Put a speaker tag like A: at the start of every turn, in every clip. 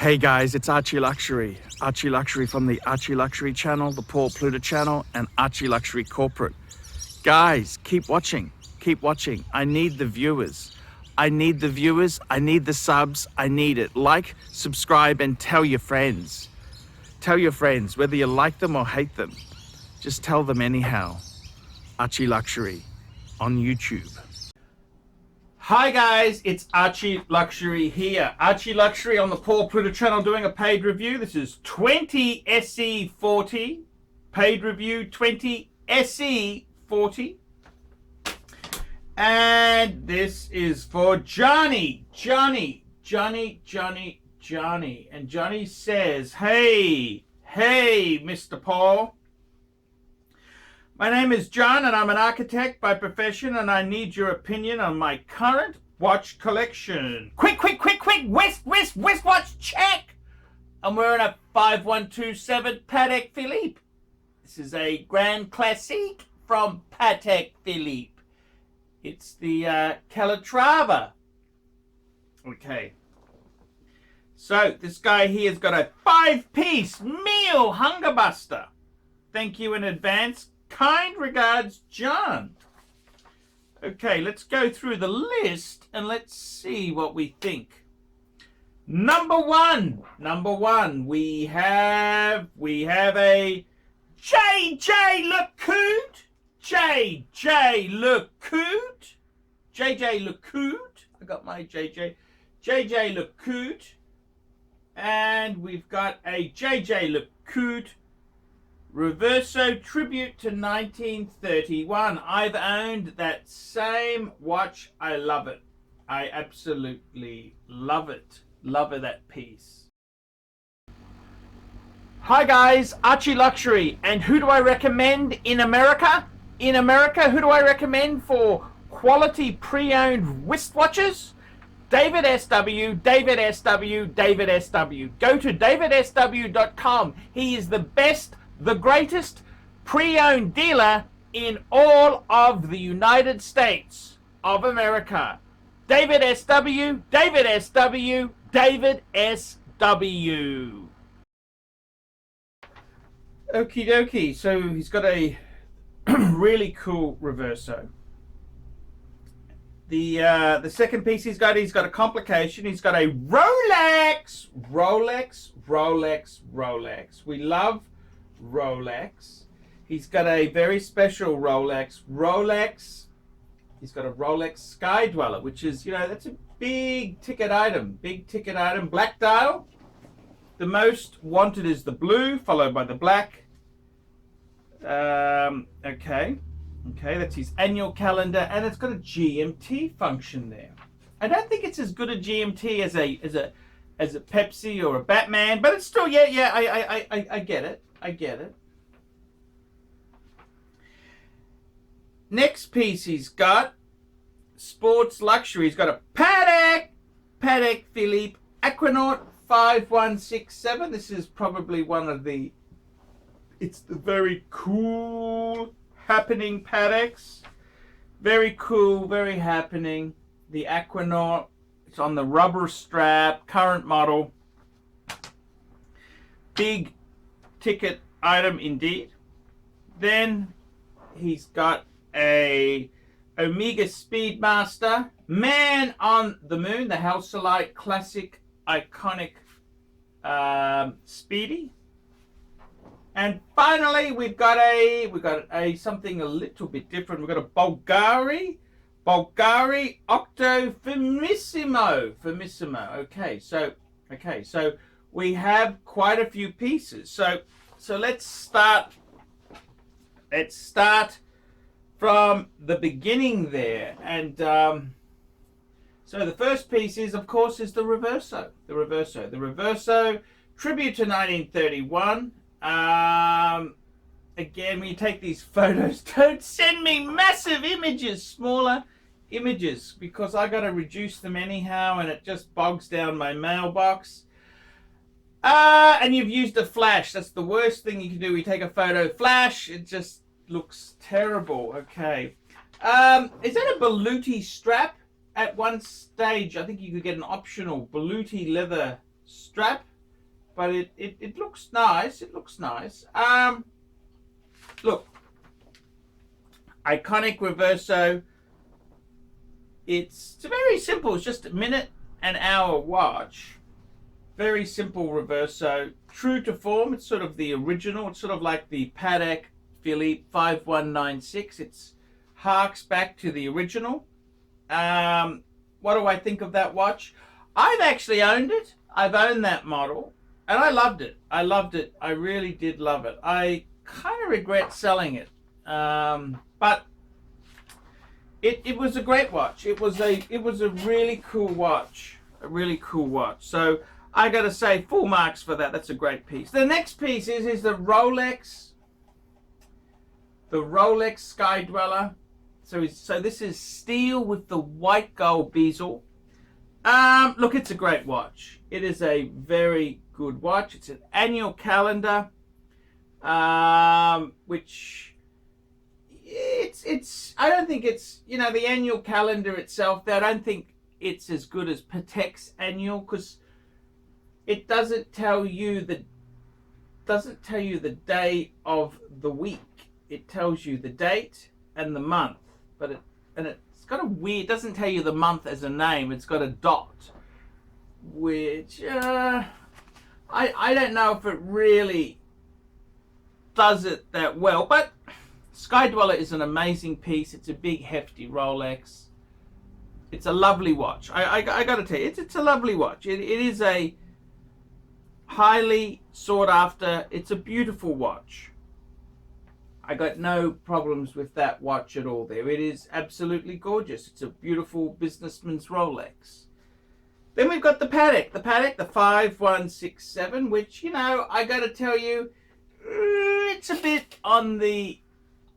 A: Hey guys, it's ArchieLuxury. ArchieLuxury from the ArchieLuxury channel, the Paul Pluta channel, and ArchieLuxury corporate. Guys, keep watching. Keep watching. I need the viewers. I need the viewers. I need the subs. I need it. Like, subscribe, and tell your friends. Tell your friends, whether you like them or hate them. Just tell them anyhow. ArchieLuxury on YouTube. Hi guys, it's ArchieLuxury here. ArchieLuxury on the Paul Pluta channel doing a paid review. This is 20 SE40. Paid review 20 SE40. And this is for Johnny. And Johnny says, Hey, Mr. Paul. My name is John and I'm an architect by profession and I need your opinion on my current watch collection. Quick, West watch check! I'm wearing a 5127 Patek Philippe. This is a Grand Classique from Patek Philippe. It's the Calatrava. Okay. So this guy here has got a 5-piece meal hunger buster. Thank you in advance. Kind regards, John. Okay, let's go through the list and let's see what we think. Number one, we have a JJ Lecoute. I got my JJ Lecoute. And we've got a JJ Lecoute Reverso tribute to 1931. I've owned that same watch. I love it. I absolutely love it. Love that piece. Hi guys, ArchieLuxury. And who do I recommend in America? In America, who do I recommend for quality pre-owned wristwatches? David SW. Go to davidsw.com. He is the best, the greatest pre-owned dealer in all of the United States of America. David SW. Okie dokie, so he's got a really cool Reverso. The second piece he's got a complication. He's got a Rolex. We love Rolex. He's got a very special Rolex. He's got a Rolex Sky Dweller, which is, that's a big ticket item. Black dial. The most wanted is the blue, followed by the black. Okay, that's his annual calendar, and it's got a GMT function there. I don't think it's as good a GMT as a Pepsi or a Batman, but it's still I get it. I get it. Next piece he's got sports luxury. He's got a Patek Philippe Aquanaut 5167. This is probably it's the very cool happening Pateks. Very cool, very happening. The Aquanaut. It's on the rubber strap, current model. Big ticket item indeed. Then he's got a Omega Speedmaster, Man on the Moon, the Halcyon classic iconic Speedy. And finally we've got a something a little bit different. We've got a Bvlgari Octo Firmissimo. Okay, so we have quite a few pieces. So let's start from the beginning there. And so the first piece is, of course, the Reverso. The Reverso tribute to 1931. Again, when you take these photos, don't send me massive images, smaller images, because I got to reduce them anyhow, and it just bogs down my mailbox. And you've used a flash. That's the worst thing you can do. You take a photo, flash, it just looks terrible. Okay. Is that a Beluti strap? At one stage, I think you could get an optional Beluti leather strap. but it looks nice. It looks nice. Look, iconic reverso. It's very simple. It's just a minute and hour watch. Very simple reverso. True to form. It's sort of the original. It's sort of like the Patek Philippe 5196. It's harks back to the original. What do I think of that watch? I've actually owned it. I've owned that model, and I loved it. I loved it. I really did love it. I kind of regret selling it, but it was a great watch. It was a really cool watch. A really cool watch. So I got to say, full marks for that. That's a great piece. The next piece is the Rolex. The Rolex Sky Dweller. So this is steel with the white gold bezel. Look, it's a great watch. It is a very good watch. It's an annual calendar, which it's I don't think it's, you know, the annual calendar itself. I don't think it's as good as Patek's annual, because it doesn't tell you the day of the week. It tells you the date and the month, but it's got a weird. It doesn't tell you the month as a name. It's got a dot, which I don't know if it really does it that well. But Sky Dweller is an amazing piece. It's a big hefty Rolex. It's a lovely watch. I got to tell you, it's a lovely watch. It is a highly sought after. It's a beautiful watch. I got no problems with that watch at all there. It is absolutely gorgeous. It's a beautiful businessman's Rolex. Then we've got the Patek. The Patek, the 5167, which, you know, I got to tell you, it's a bit on the,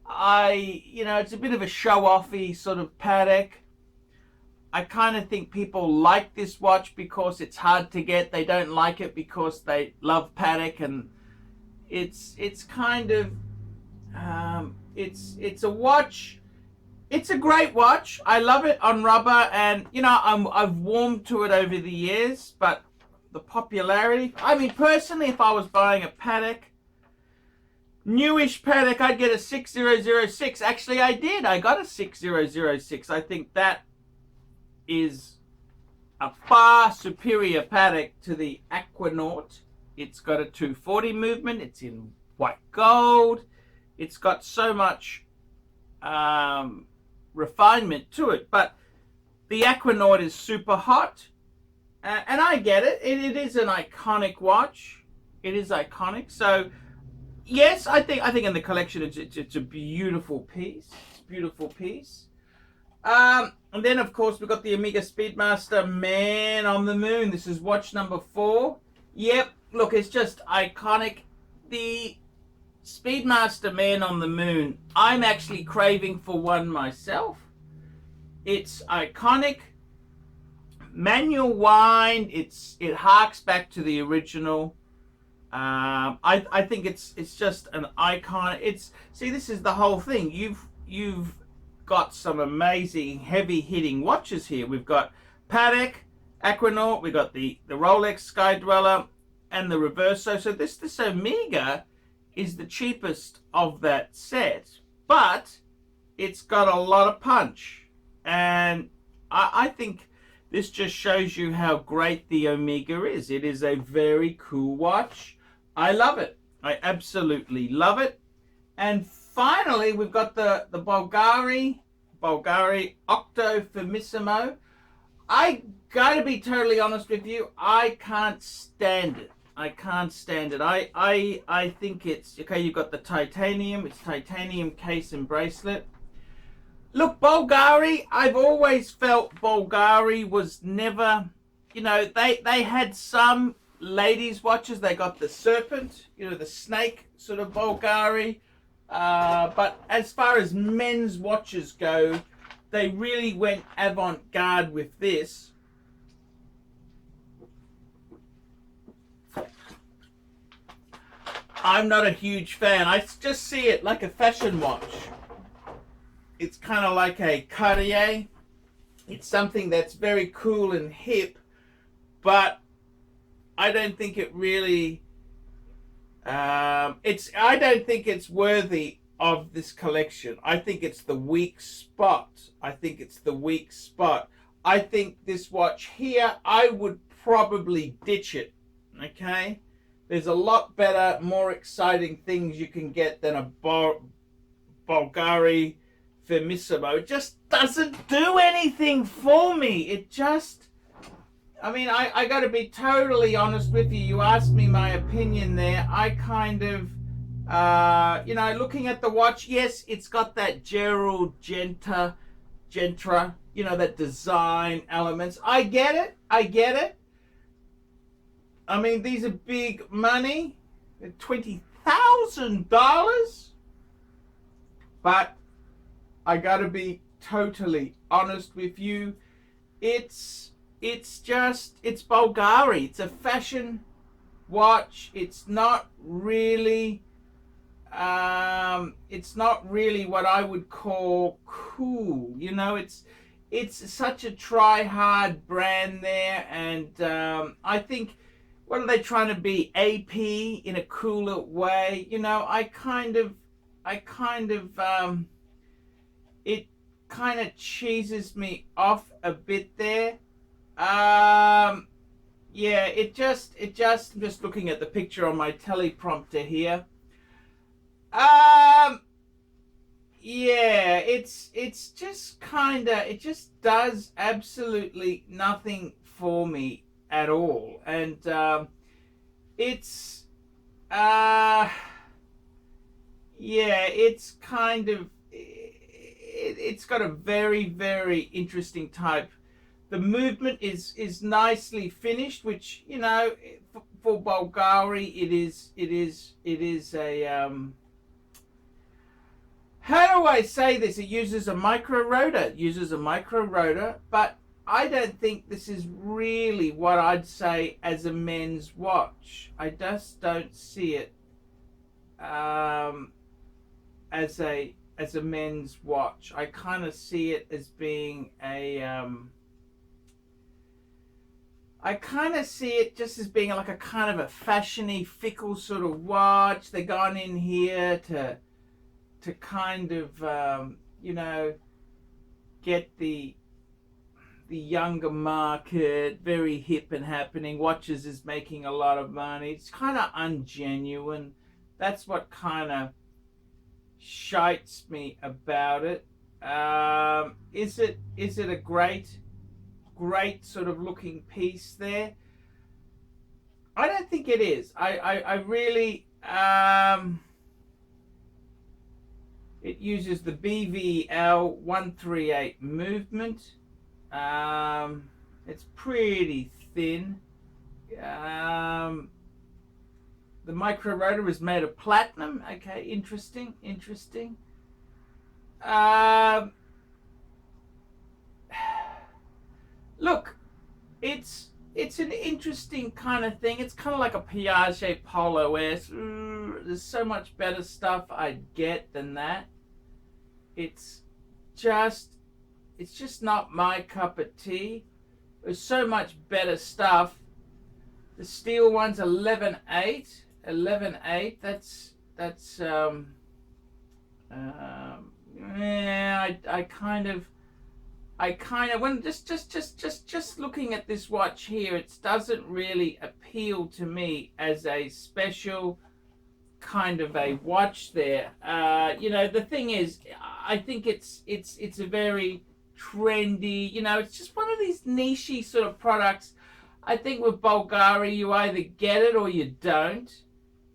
A: it's a bit of a show-offy sort of Patek. I kind of think people like this watch because it's hard to get. They don't like it because they love Patek, and it's kind of, it's a watch. It's a great watch. I love it on rubber, and you know, I've warmed to it over the years, but the popularity, I mean, personally, if I was buying a Patek, newish Patek, I'd get a 6006. Actually, I did. I got a 6006. I think that is a far superior Patek to the Aquanaut. It's got a 240 movement. It's in white gold. It's got so much refinement to it, but the Aquanaut is super hot, and I get it. It is an iconic watch. It is iconic. So yes, I think in the collection it's a beautiful piece. It's a beautiful piece. And then of course we've got the Omega Speedmaster Man on the Moon. This is watch number 4. Yep, look, it's just iconic. The Speedmaster Man on the Moon, I'm actually craving for one myself. It's iconic, manual wind. It harks back to the original. I think it's just an icon. See, this is the whole thing. You've got some amazing heavy hitting watches here. We've got Patek, Aquanaut, we've got the Rolex Sky Dweller, and the Reverso. So this Omega is the cheapest of that set, but it's got a lot of punch, and I think this just shows you how great the Omega is. It is a very cool watch. I love it. I absolutely love it. And finally, we've got the Bvlgari Octo Firmissimo. I gotta be totally honest with you, I can't stand it. I can't stand it. I think it's okay. You've got the titanium. It's titanium case and bracelet. Look, Bvlgari, I've always felt Bvlgari was never, you know, they had some ladies watches. They got the serpent, you know, the snake sort of Bvlgari. But as far as men's watches go, they really went avant-garde with this. I'm not a huge fan. I just see it like a fashion watch. It's kind of like a Cartier. It's something that's very cool and hip, but I don't think it really. I don't think it's worthy of this collection. I think it's the weak spot. I think it's the weak spot. I think this watch here, I would probably ditch it. Okay, there's a lot better, more exciting things you can get than a Bvlgari Firmissimo. It just doesn't do anything for me. It just, I mean, I got to be totally honest with you. You asked me my opinion there. I kind of, you know, looking at the watch, yes, it's got that Gerald Gentra, you know, that design elements. I get it. I get it. I mean, these are big money, $20,000. But I got to be totally honest with you. It's Bvlgari. It's a fashion watch. It's not really what I would call cool. You know, it's such a try hard brand there, and I think, what are they trying to be, AP in a cooler way? You know, it kind of cheeses me off a bit there. Yeah, I'm just looking at the picture on my teleprompter here. Yeah, it's just it just does absolutely nothing for me at all, and it's yeah, it's it's got a very, very interesting type. The movement is nicely finished, which, you know, for Bvlgari it is a how do I say this? It uses a micro rotor. But I don't think this is really what I'd say as a men's watch. I just don't see it as a men's watch. I kind of see it as being a I kind of see it just as being like a kind of a fashiony, fickle sort of watch. They've gone in here to kind of you know, get the younger market very hip and happening. Watches is making a lot of money. It's kind of ungenuine. That's what kind of shites me about it. Is it a great sort of looking piece there? I don't think it is. I really it uses the BVL138 movement. It's pretty thin. The micro rotor is made of platinum. Okay, interesting. Look, it's an interesting kind of thing. It's kind of like a Piaget Polo S. There's so much better stuff I'd get than that. It's just not my cup of tea. There's so much better stuff. The steel one's 11.8. 11.8. That's yeah. I kind of when just looking at this watch here, it doesn't really appeal to me as a special kind of a watch there. You know, the thing is, I think it's a very trendy, you know, it's just one of these niche sort of products. I think with Bvlgari, you either get it or you don't.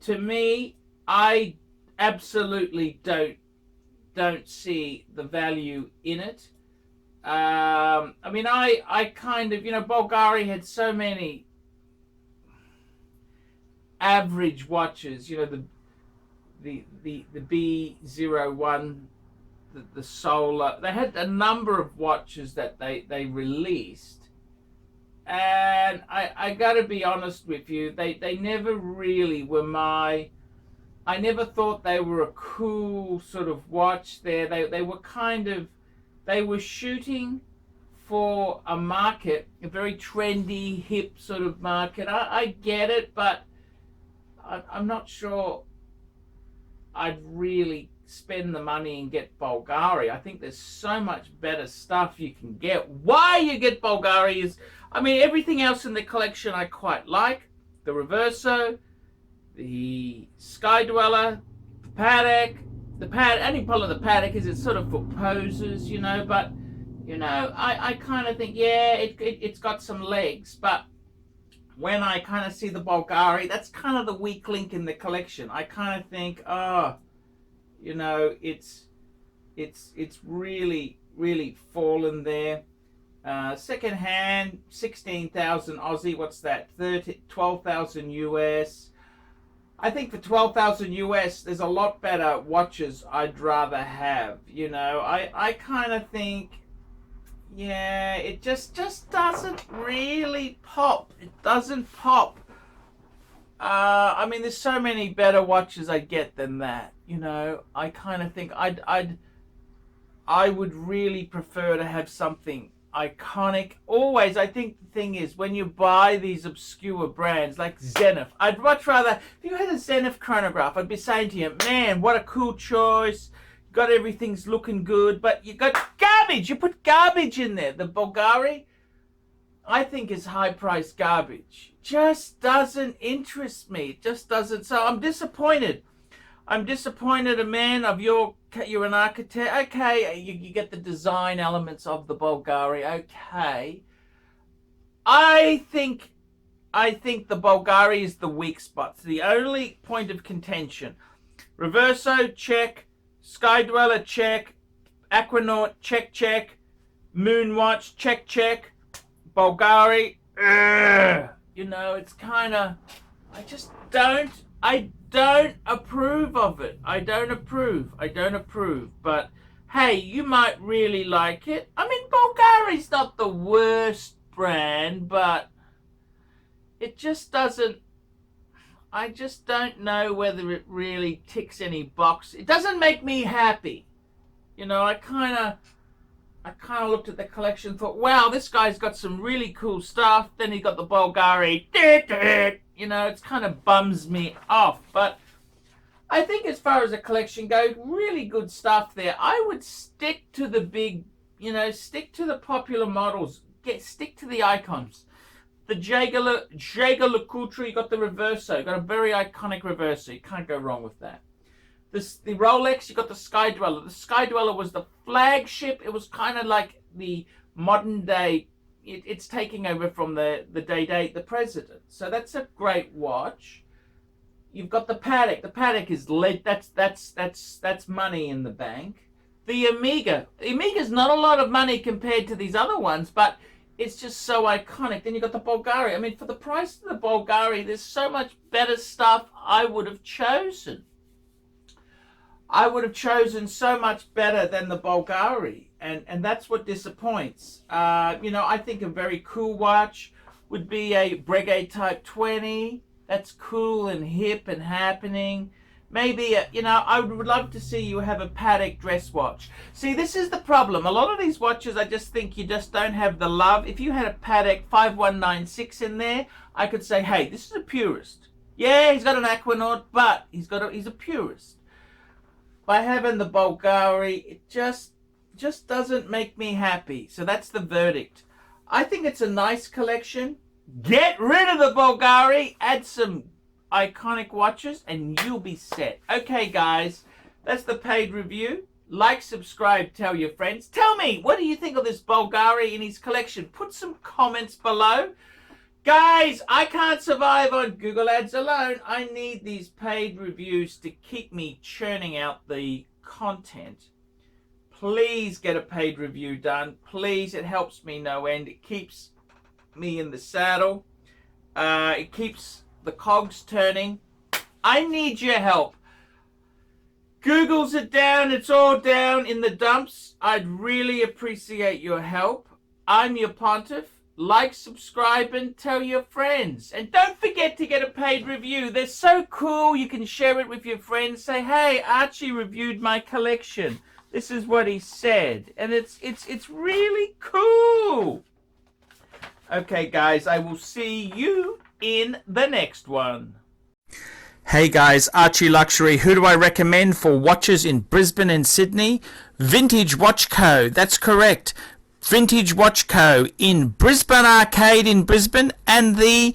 A: To me, I absolutely don't see the value in it. I mean, I kind of, you know, Bvlgari had so many average watches, you know, the B01, the solar. They had a number of watches that they released, and I gotta be honest with you, they never really were my. I never thought they were a cool sort of watch there. They were kind of, they were shooting for a market, a very trendy, hip sort of market. I get it, but I'm not sure I'd really spend the money and get Bvlgari. I think there's so much better stuff you can get. Why you get Bvlgari is, I mean, everything else in the collection I quite like. The Reverso, the Sky Dweller, the Paddock. The only problem with the Paddock is it's sort of for posers, you know, but, you know, I kind of think, yeah, it's got some legs, but when I kind of see the Bvlgari, that's kind of the weak link in the collection. I kind of think, oh, you know, it's really, really fallen there. Second hand, 16,000 Aussie. What's that? 12,000 US. I think for 12,000 US, there's a lot better watches I'd rather have. You know, I kind of think, yeah, it just doesn't really pop. It doesn't pop. I mean, there's so many better watches I get than that. You know, I kind of think I would really prefer to have something iconic. Always, I think the thing is, when you buy these obscure brands like Zenith, I'd much rather, if you had a Zenith chronograph, I'd be saying to you, man, what a cool choice. Got everything's looking good, but you got garbage. You put garbage in there. The Bvlgari, I think, is high-priced garbage. Just doesn't interest me. It just doesn't. So I'm disappointed. I'm disappointed, a man of you're an architect. Okay, you get the design elements of the Bvlgari. Okay. I think the Bvlgari is the weak spot. It's the only point of contention. Reverso, check. Sky Dweller, check. Aquanaut, check. Moonwatch, check. Bvlgari, you know, it's kind of, I don't approve of it. I don't approve. But hey, you might really like it. I mean, Bvlgari's not the worst brand, but it just doesn't, I just don't know whether it really ticks any box. It doesn't make me happy. You know, I kind of looked at the collection and thought, wow, this guy's got some really cool stuff. Then he got the Bvlgari. You know, it kind of bums me off. But I think as far as the collection goes, really good stuff there. I would stick to the big, you know, stick to the popular models. Stick to the icons. The Bvlgari, you got the Reverso. You got a very iconic Reverso. You can't go wrong with that. The Rolex, you got the Sky Dweller. The Sky Dweller was the flagship. It was kind of like the modern day. It's taking over from the Day, the President. So that's a great watch. You've got the Paddock. The Paddock is lit. That's money in the bank. The Omega. The Omega's not a lot of money compared to these other ones, but it's just so iconic. Then you got the Bvlgari. I mean, for the price of the Bvlgari, there's so much better stuff I would have chosen. I would have chosen so much better than the Bvlgari, and that's what disappoints. You know, I think a very cool watch would be a Breguet Type 20. That's cool and hip and happening. Maybe, you know, I would love to see you have a Paddock dress watch. See, this is the problem. A lot of these watches, I just think you just don't have the love. If you had a Paddock 5196 in there, I could say, hey, this is a purist. Yeah, he's got an Aquanaut, but he's a purist. By having the Bvlgari, it just doesn't make me happy. So that's the verdict. I think it's a nice collection. Get rid of the Bvlgari, add some iconic watches, and you'll be set. Okay, guys, that's the paid review. Like, subscribe, tell your friends. Tell me, what do you think of this Bvlgari in his collection? Put some comments below. Guys, I can't survive on Google Ads alone. I need these paid reviews to keep me churning out the content. Please get a paid review done. Please, it helps me no end. It keeps me in the saddle. It keeps the cogs turning. I need your help. Google's it down. It's all down in the dumps. I'd really appreciate your help. I'm your pontiff. Like, subscribe, and tell your friends. And don't forget to get a paid review. They're so cool. You can share it with your friends. Say, hey, Archie reviewed my collection. This is what he said, and it's really cool. Okay, guys, I will see you in the next one. Hey guys, Archie Luxury. Who do I recommend for watches in Brisbane and Sydney? Vintage Watch Co. That's correct. Vintage Watch Co. in Brisbane Arcade in Brisbane and the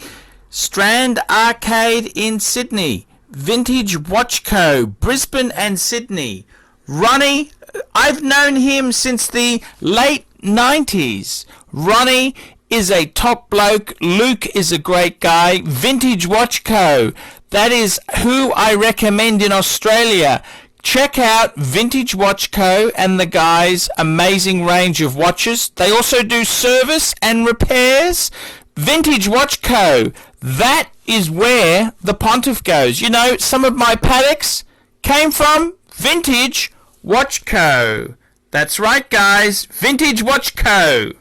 A: Strand Arcade in Sydney. Vintage Watch Co. Brisbane and Sydney. Ronnie, I've known him since the late 90s. Ronnie is a top bloke. Luke is a great guy. Vintage Watch Co. That is who I recommend in Australia. Check out Vintage Watch Co. and the guys' amazing range of watches. They also do service and repairs. Vintage Watch Co. That is where the Pontiff goes. You know, some of my Pateks came from Vintage Watch Co. That's right, guys. Vintage Watch Co.